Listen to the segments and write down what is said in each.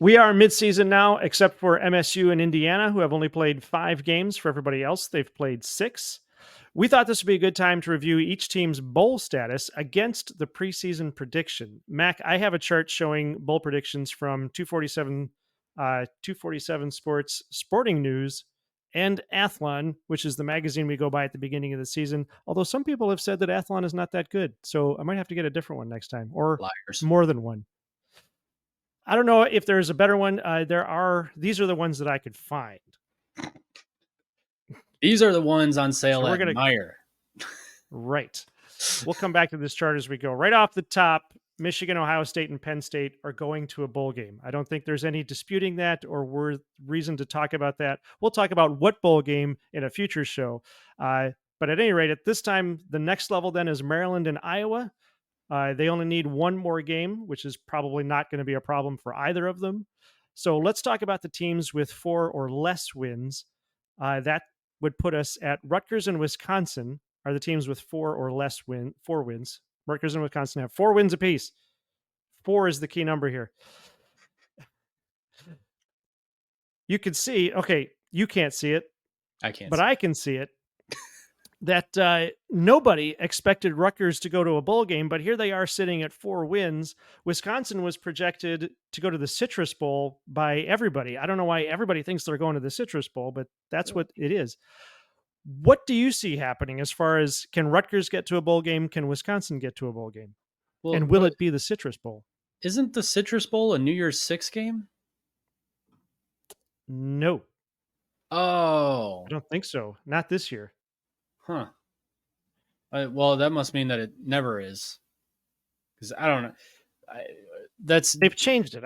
We are mid-season now, except for MSU and Indiana, who have only played 5 games. For everybody else, they've played 6. We thought this would be a good time to review each team's bowl status against the preseason prediction. Mac, I have a chart showing bowl predictions from 247 Sports, Sporting News, and Athlon, which is the magazine we go by at the beginning of the season. Although some people have said that Athlon is not that good, so I might have to get a different one next time, or Liars. more than one. I don't know if there's a better one. These are the ones that I could find. These are the ones on sale at Meyer. Right. We'll come back to this chart as we go. Right off the top, Michigan, Ohio State, and Penn State are going to a bowl game. I don't think there's any disputing that or reason to talk about that. We'll talk about what bowl game in a future show. But at any rate, at this time, the next level then is Maryland and Iowa. They only need one more game, which is probably not going to be a problem for either of them. So let's talk about the teams with 4 or less wins. That would put us at Rutgers and Wisconsin are the teams with 4 wins. Rutgers and Wisconsin have 4 wins apiece. 4 is the key number here. You can see, okay, you can't see it. I can't. But I can see it. That nobody expected Rutgers to go to a bowl game, but here they are sitting at 4 wins. Wisconsin was projected to go to the Citrus Bowl by everybody. I don't know why everybody thinks they're going to the Citrus Bowl, but that's what it is. What do you see happening as far as, can Rutgers get to a bowl game? Can Wisconsin get to a bowl game? Well, and will it be the Citrus Bowl? Isn't the Citrus Bowl a New Year's 6 game? No. Oh. I don't think so. Not this year. Huh. Well, that must mean that it never is. Because I don't know. They've changed it.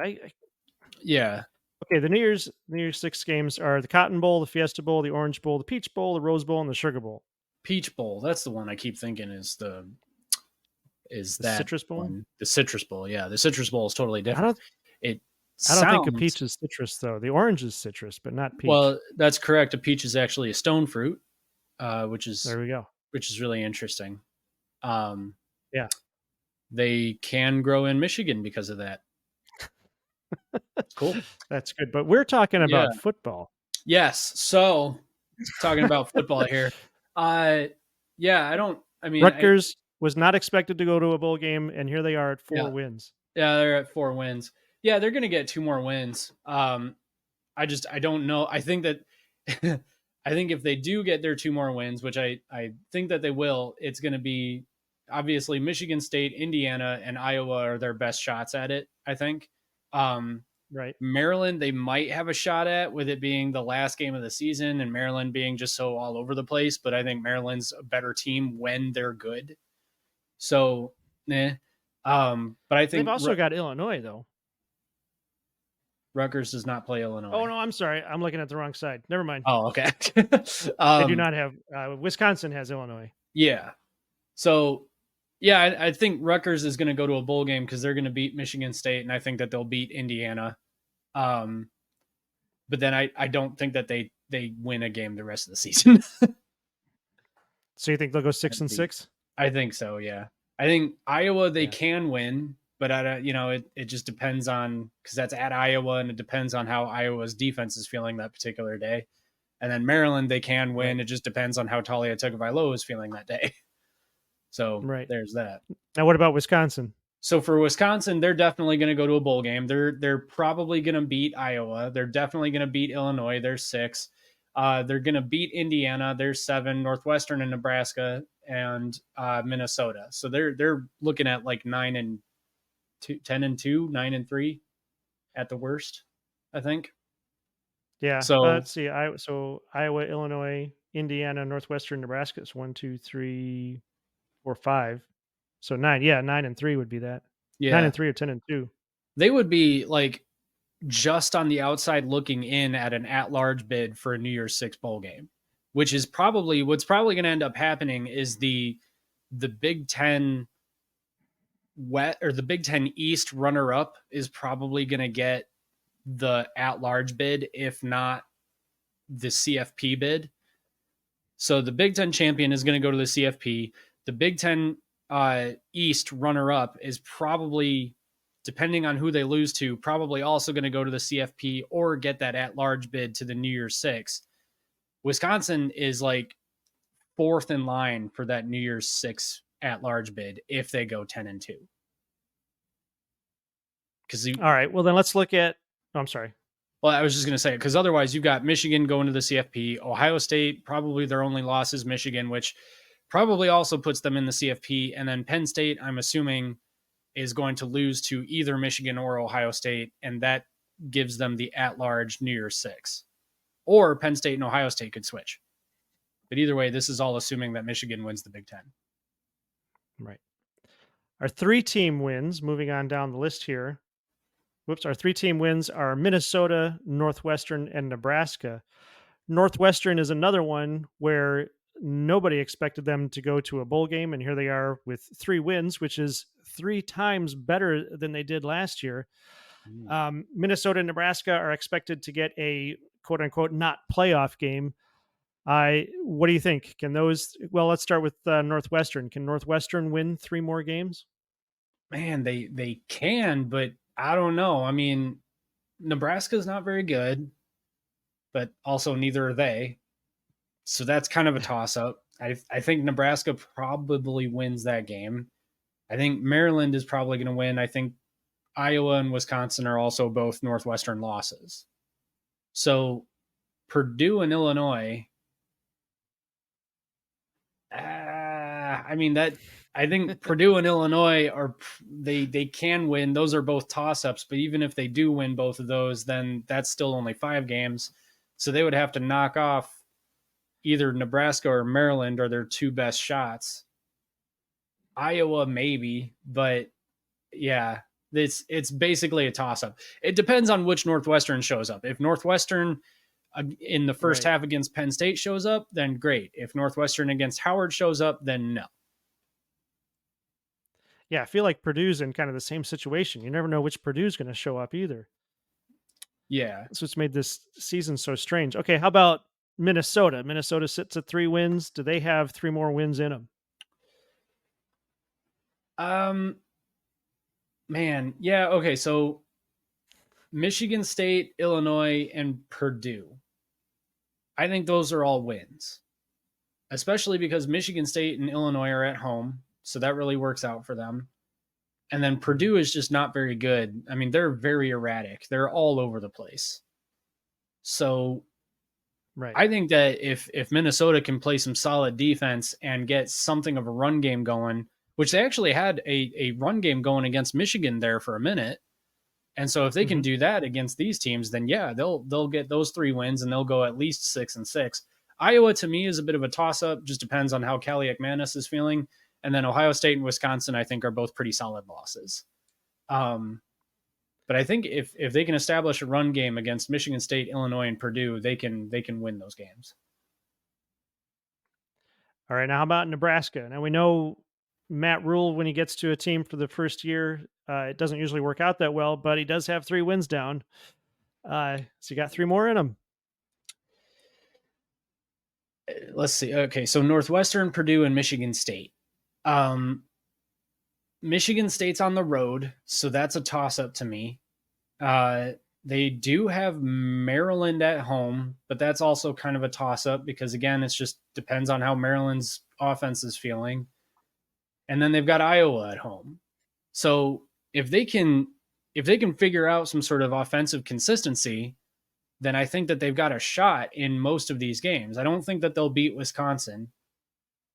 Yeah. Okay, the New Year's 6 games are the Cotton Bowl, the Fiesta Bowl, the Orange Bowl, the Peach Bowl, the Rose Bowl, and the Sugar Bowl. Peach Bowl. That's the one I keep thinking is the Citrus Bowl? One. The Citrus Bowl, yeah. The Citrus Bowl is totally different. I don't think a peach is citrus, though. The orange is citrus, but not peach. Well, that's correct. A peach is actually a stone fruit, which is there we go. Which is really interesting. Yeah, they can grow in Michigan because of that. Cool. That's good. But we're talking about football. Yes. So talking about football here. Rutgers was not expected to go to a bowl game, and here they are at 4 wins. Yeah, they're at 4 wins. Yeah, they're going to get 2 more wins. I don't know. I think that I think if they do get their 2 more wins, which I think that they will, it's going to be obviously Michigan State, Indiana, and Iowa are their best shots at it, I think. Right. Maryland, they might have a shot at, with it being the last game of the season and Maryland being just so all over the place. But I think Maryland's a better team when they're good. So, But I think they've also got Illinois, though. Rutgers does not play Illinois. Oh, no, I'm sorry. I'm looking at the wrong side. Never mind. Oh, okay. They do not have Wisconsin has Illinois. Yeah. So, yeah, I think Rutgers is going to go to a bowl game because they're going to beat Michigan State, and I think that they'll beat Indiana. But then I don't think that they win a game the rest of the season. So you think they'll go 6-6? I think so, yeah. I think Iowa they can win, but it just depends on, because that's at Iowa, and it depends on how Iowa's defense is feeling that particular day. And then Maryland they can win. Right. It just depends on how Talia Tagovailoa is feeling that day. So there's that. Now, what about Wisconsin? So for Wisconsin, they're definitely going to go to a bowl game. They're probably going to beat Iowa. They're definitely going to beat Illinois. They're 6. They're going to beat Indiana. They're 7. Northwestern and Nebraska and Minnesota. So they're looking at like 9-2, 10-2, 9-3 at the worst, I think. Yeah. So let's see. So Iowa, Illinois, Indiana, Northwestern, Nebraska. It's 1, 2, 3, 4, 5. So 9. Yeah, 9-3 would be that. Yeah. 9-3 or 10-2. They would be like just on the outside looking in at an at-large bid for a New Year's 6 bowl game, which is probably what's probably going to end up happening is the Big Ten the Big Ten East runner-up is probably going to get the at-large bid, if not the CFP bid. So the Big Ten champion is going to go to the CFP. The Big Ten East runner-up is probably depending on who they lose to, probably also going to go to the CFP or get that at large bid to the New Year's Six. Wisconsin is like fourth in line for that New Year's Six at large bid if they go 10-2. Because All right. Well, then let's look at. Oh, I'm sorry. well, I was just going to say it because otherwise you've got Michigan going to the CFP, Ohio State, probably their only loss is Michigan, which probably also puts them in the CFP. And then Penn State, I'm assuming, is going to lose to either Michigan or Ohio State. And that gives them the at large New Year's Six. Or Penn State and Ohio State could switch. But either way, this is all assuming that Michigan wins the Big Ten. Right. Our 3-team wins, moving on down the list here. Our 3-team wins are Minnesota, Northwestern, and Nebraska. Northwestern is another one where nobody expected them to go to a bowl game, and here they are with 3 wins, which is 3 times better than they did last year. Minnesota and Nebraska are expected to get a quote unquote not playoff game. What do you think? Can those? Well, let's start with Northwestern. Can Northwestern win 3 more games? Man, they can, but I don't know. I mean, Nebraska's not very good, but also neither are they. So that's kind of a toss up. I think Nebraska probably wins that game. I think Maryland is probably going to win. I think Iowa and Wisconsin are also both Northwestern losses. So Purdue and Illinois, I mean that I think Purdue and Illinois are they can win. Those are both toss ups, but even if they do win both of those, then that's still only 5 games. So they would have to knock off either Nebraska or Maryland are their 2 best shots. Iowa maybe, but yeah, it's basically a toss up. It depends on which Northwestern shows up. If Northwestern in the first half against Penn State shows up, then great. If Northwestern against Howard shows up, then no. Yeah, I feel like Purdue's in kind of the same situation. You never know which Purdue's going to show up either. Yeah. That's what's made this season so strange. Okay, how about Minnesota? Minnesota sits at 3 wins. Do they have 3 more wins in them? Man, yeah, okay, so Michigan State, Illinois, and Purdue. I think those are all wins, especially because Michigan State and Illinois are at home, so that really works out for them. And then Purdue is just not very good. I mean, they're very erratic. They're all over the place. So I think that if Minnesota can play some solid defense and get something of a run game going, which they actually had a run game going against Michigan there for a minute. And so if they can do that against these teams, then yeah, they'll get those 3 wins and they'll go at least 6-6. Iowa to me is a bit of a toss up, just depends on how Kaliak-Manis is feeling. And then Ohio State and Wisconsin, I think, are both pretty solid losses. But I think if they can establish a run game against Michigan State, Illinois, and Purdue, they can win those games. All right, now how about Nebraska? Now we know Matt Rule, when he gets to a team for the first year, it doesn't usually work out that well, but he does have 3 wins down. So you got 3 more in him. Let's see. Okay, so Northwestern, Purdue, and Michigan State. Michigan State's on the road, so that's a toss-up to me. They do have Maryland at home, but that's also kind of a toss-up because, again, it just depends on how Maryland's offense is feeling. And then they've got Iowa at home. So if they can figure out some sort of offensive consistency, then I think that they've got a shot in most of these games. I don't think that they'll beat Wisconsin,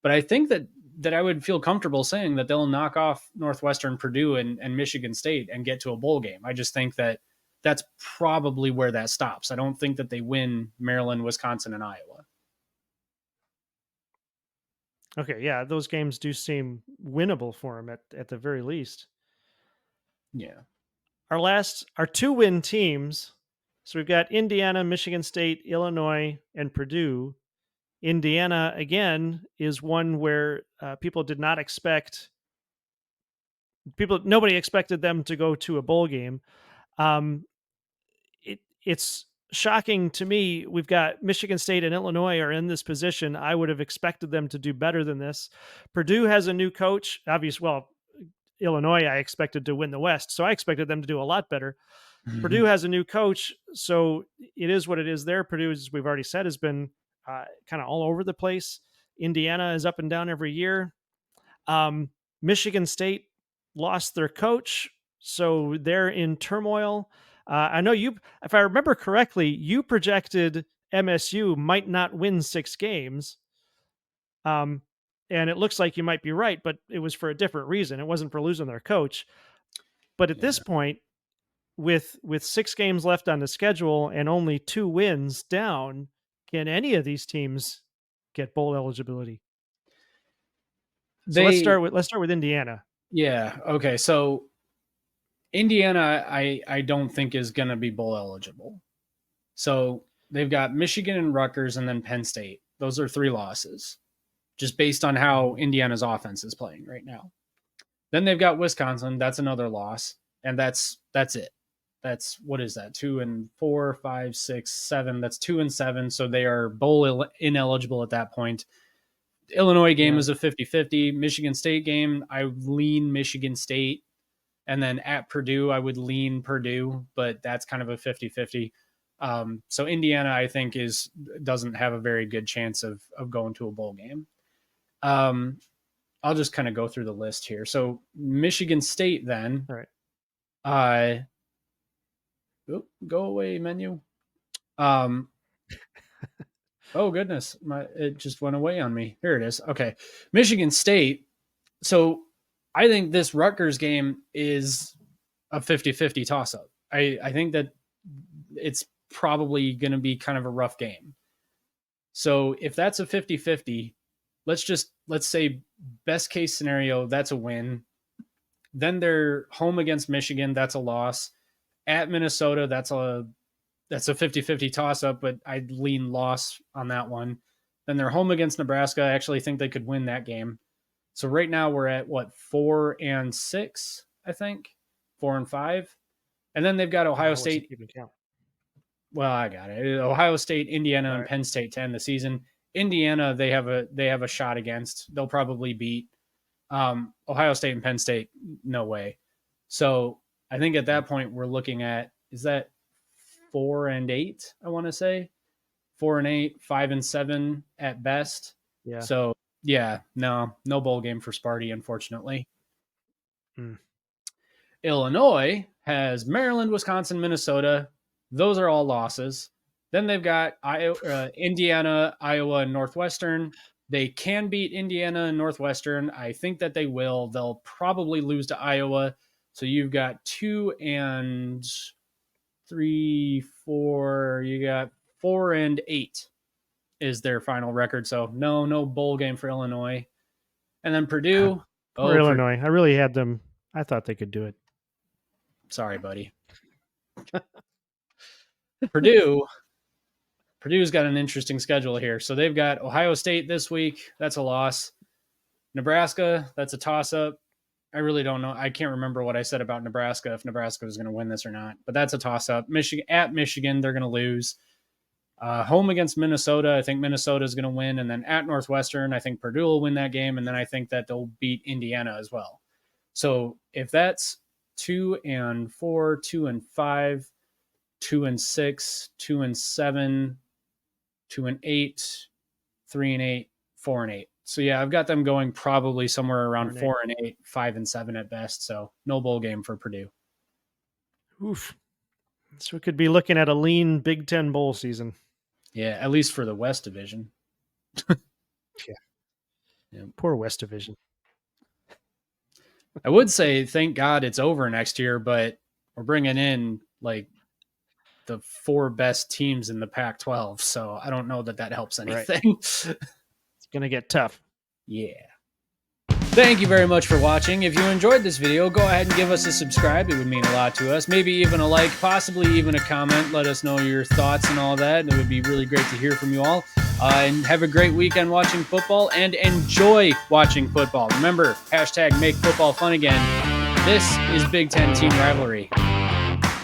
but I think that I would feel comfortable saying that they'll knock off Northwestern, Purdue, and Michigan State and get to a bowl game. I just think that that's probably where that stops. I don't think that they win Maryland, Wisconsin, and Iowa. Okay, yeah, those games do seem winnable for him at the very least. Yeah. Our 2-win teams. So we've got Indiana, Michigan State, Illinois, and Purdue. Indiana, again, is one where people did not expect. Nobody expected them to go to a bowl game. It's shocking to me. We've got Michigan State and Illinois are in this position. I would have expected them to do better than this. Purdue has a new coach. Obviously, well, Illinois, I expected to win the West. So I expected them to do a lot better. Purdue Mhm. has a new coach, so it is what it is there. Purdue, as we've already said, has been kind of all over the place. Indiana is up and down every year. Michigan State lost their coach, so they're in turmoil. I know you, if I remember correctly, you projected MSU might not win 6 games. Um, and it looks like you might be right, but it was for a different reason. It wasn't for losing their coach. But at Yeah. this point, with 6 games left on the schedule and only 2 wins down, can any of these teams get bowl eligibility? So They let's start with Indiana. yeah, okay. So Indiana I don't think is going to be bowl eligible. So they've got Michigan and Rutgers and then Penn State. Those are 3 losses just based on how Mhm. Indiana's offense is playing right now. Then they've got Wisconsin, that's another loss, and that's it. That's what is that? 2 and 4, 5, 6, 7. That's 2 and 7, so they are bowl ineligible at that point. The Illinois game Yeah, is a 50-50. Michigan State game, I lean Michigan State. And then at Purdue, I would lean Purdue, but that's kind of a 50-50. So Indiana, I think, doesn't have a very good chance of going to a bowl game. Um, I'll just kind of go through the list here. So Michigan State, then, all right. uh, go away menu. Um, oh goodness, it just went away on me. Here it is. Okay, Michigan State. So I think this Rutgers game is a 50-50 toss up. I think that it's probably going to be kind of a rough game. So if that's a 50-50, let's say best case scenario, that's a win. Then they're home against Michigan, that's a loss. At Minnesota, that's a 50-50 toss up, but I'd lean loss on that one. Then they're home against Nebraska. I actually think they could win that game. So right now we're at what, 4-6, I think. 4-5. And then they've got Ohio I wasn't State. keeping count. Well, I got it. Ohio State, Indiana, All and right. Penn State to end the season. Indiana, they have a shot against. They'll probably beat. Ohio State and Penn State, no way. So I think at that point we're looking at, is that 4-8? I want to say 4-8, 5-7 at best. Yeah. So yeah, no bowl game for Sparty, unfortunately. Mm. Illinois has Maryland, Wisconsin, Minnesota. Those are all losses. Then they've got Indiana, Iowa, and Northwestern. They can beat Indiana and Northwestern. I think that they will. They'll probably lose to Iowa. So you've got 2 and 3, 4. You got 4-8 is their final record. So no bowl game for Illinois. And then Purdue. Poor Oh, Illinois. I really had them. I thought they could do it. sorry, buddy. Purdue. Purdue's got an interesting schedule here. So they've got Ohio State this week. That's a loss. Nebraska, that's a toss up. I really don't know. I can't remember what I said about Nebraska, if Nebraska was going to win this or not, but that's a toss up. Michigan, they're going to lose. Home against Minnesota, I think Minnesota is going to win. And then at Northwestern, I think Purdue will win that game. And then I think that they'll beat Indiana as well. So if that's 2-4, 2-5, 2-6, 2-7, 2-8, 3-8, 4-8. So yeah, I've got them going probably somewhere around 4-8, 5-7 at best. So no bowl game for Purdue. Oof. So we could be looking at a lean Big Ten bowl season. Yeah, at least for the West Division. Yeah. Yeah. Poor West Division. I would say thank God it's over next year, but we're bringing in like the 4 best teams in the Pac-12, so I don't know that helps anything. Right. It's going to get tough. Yeah. Thank you very much for watching. If you enjoyed this video, go ahead and give us a subscribe. It would mean a lot to us. Maybe even a like, possibly even a comment. Let us know your thoughts and all that. It would be really great to hear from you all. And have a great weekend watching football and enjoy watching football. Remember, #make football fun again. This is Big Ten Team Rivalry.